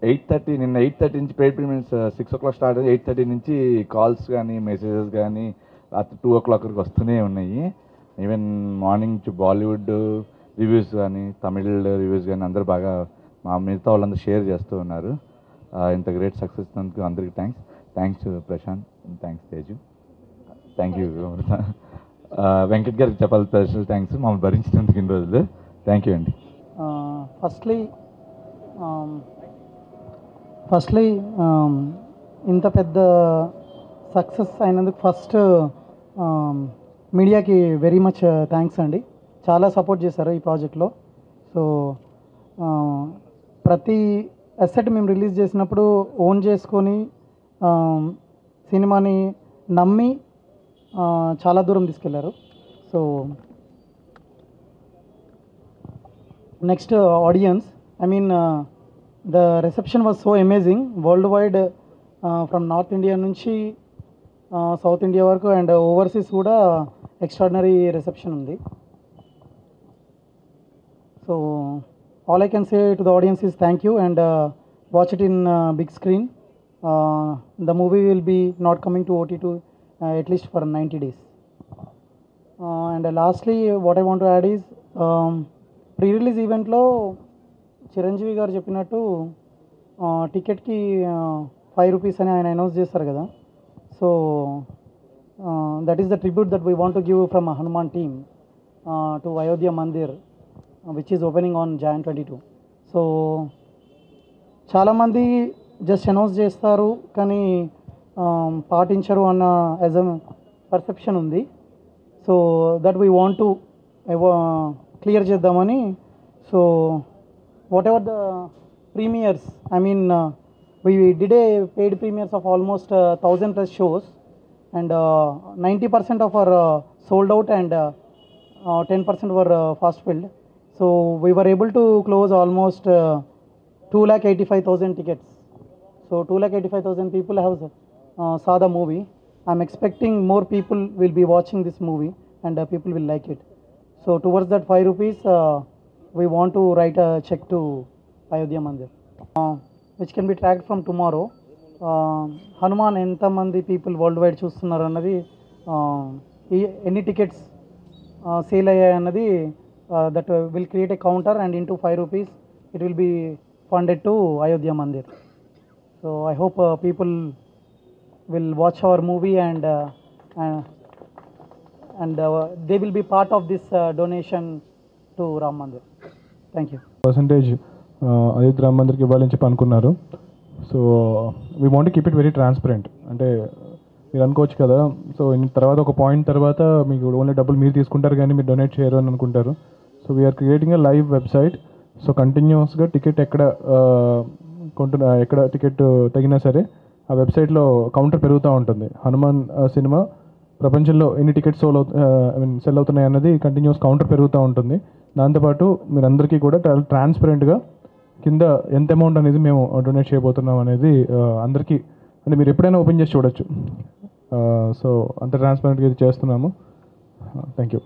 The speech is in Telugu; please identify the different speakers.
Speaker 1: 8:30 నిన్న 8:30 నుంచి పెయిడ్ ప్రీమియర్స్ 6 o'clock స్టార్ట్ అయ్యి 8:30 నుంచి కాల్స్ కానీ మెసేజెస్ కానీ రాత్రి 2 o'clock వరకు వస్తూనే ఉన్నాయి. ఈవెన్ మార్నింగ్ నుంచి బాలీవుడ్ రివ్యూస్ కానీ తమిళ్ రివ్యూస్ కానీ అందరూ బాగా మా మిగతా వాళ్ళందరూ షేర్ చేస్తూ ఉన్నారు. ఇంత గ్రేట్ సక్సెస్ ఇచ్చినందుకు అందరికీ thanks Prashanth, thanks Teju, thank you Venkat గారికి చెప్పాలి స్పెషల్ థ్యాంక్స్ మమ్మల్ని భరించినందుకు ఇన్ని రోజులు. థ్యాంక్ యూ అండి.
Speaker 2: ఫస్ట్లీ ఇంత పెద్ద సక్సెస్ అయినందుకు ఫస్ట్ మీడియాకి వెరీ మచ్ థ్యాంక్స్ అండి. చాలా సపోర్ట్ చేశారు ఈ ప్రాజెక్ట్లో. సో ప్రతి అసెట్ మేము రిలీజ్ చేసినప్పుడు ఓన్ చేసుకొని సినిమాని నమ్మి చాలా దూరం తీసుకెళ్లారు. So next audience, I mean the reception was so amazing worldwide, from North India నుంచి South India వరకు అండ్ ఓవర్సీస్ కూడా ఎక్స్ట్రాడినరీ రిసెప్షన్ ఉంది. So all I can say to the audience is thank you and watch it in big screen. The movie will be not coming to OTT at least for 90 days. And lastly what I want to add is pre release ఈవెంట్లో చిరంజీవి గారు చెప్పినట్టు టికెట్కి 5 rupees అని ఆయన అనౌన్స్ చేస్తారు కదా. So that is the tribute that we want to give from Hanuman team to Ayodhya Mandir which is opening on Jan 22. So చాలామంది జస్ట్ అనౌన్స్ చేస్తారు కానీ పాటించరు అన్న యాజ్ అ పర్సెప్షన్ ఉంది. So that we want to clear చేద్దామని. So whatever the premieres, I mean we did a paid premieres of almost 1,000 plus shows and 90% of our sold out and 10% were fast filled. So we were able to close almost 2,85,000 tickets. So 2,85,000 people have saw the movie. I'm expecting more people will be watching this movie and people will like it. So towards that 5 rupees we want to write a check to Ayodhya Mandir, which can be tracked from tomorrow. Hanuman enta mandi people worldwide చూస్తున్నారు అన్నది, ఎన్ని టికెట్స్ సేల్ అయ్యాయి అన్నది, that will create a counter and into 5 rupees it will be funded to Ayodhya Mandir. So I hope people will watch our movie and they will be part of this donation to Ram Mandir. Thank you.
Speaker 3: Percentage Ayodhya Ram మందిర్కి ఇవ్వాలని చెప్పి అనుకున్నారు. So we want keep it very transparent. అంటే మీరు అనుకోవచ్చు కదా, సో తర్వాత ఒక పాయింట్ తర్వాత మీకు ఓన్లీ డబ్బులు మీరు తీసుకుంటారు కానీ మీరు డొనేట్ చేయరు అని అనుకుంటారు. So we're creating a live website. So కంటిన్యూస్గా టికెట్ ఎక్కడ టికెట్ తగినా సరే ఆ వెబ్సైట్లో కౌంటర్ పెరుగుతూ ఉంటుంది. హనుమాన్ సినిమా ప్రపంచంలో ఎన్ని టికెట్స్ సెల్ అవుతున్నాయి అన్నది కంటిన్యూస్ కౌంటర్ పెరుగుతూ ఉంటుంది. దాంతోపాటు మీరందరికీ కూడా ట్రాన్స్పరెంట్గా కింద ఎంత అమౌంట్ అనేది మేము డొనేట్ చేయబోతున్నాం అనేది అందరికీ, అంటే మీరు ఎప్పుడైనా ఓపెన్ చేసి చూడొచ్చు. సో అంత ట్రాన్స్పరెంట్గా ఇది చేస్తున్నాము. Thank you.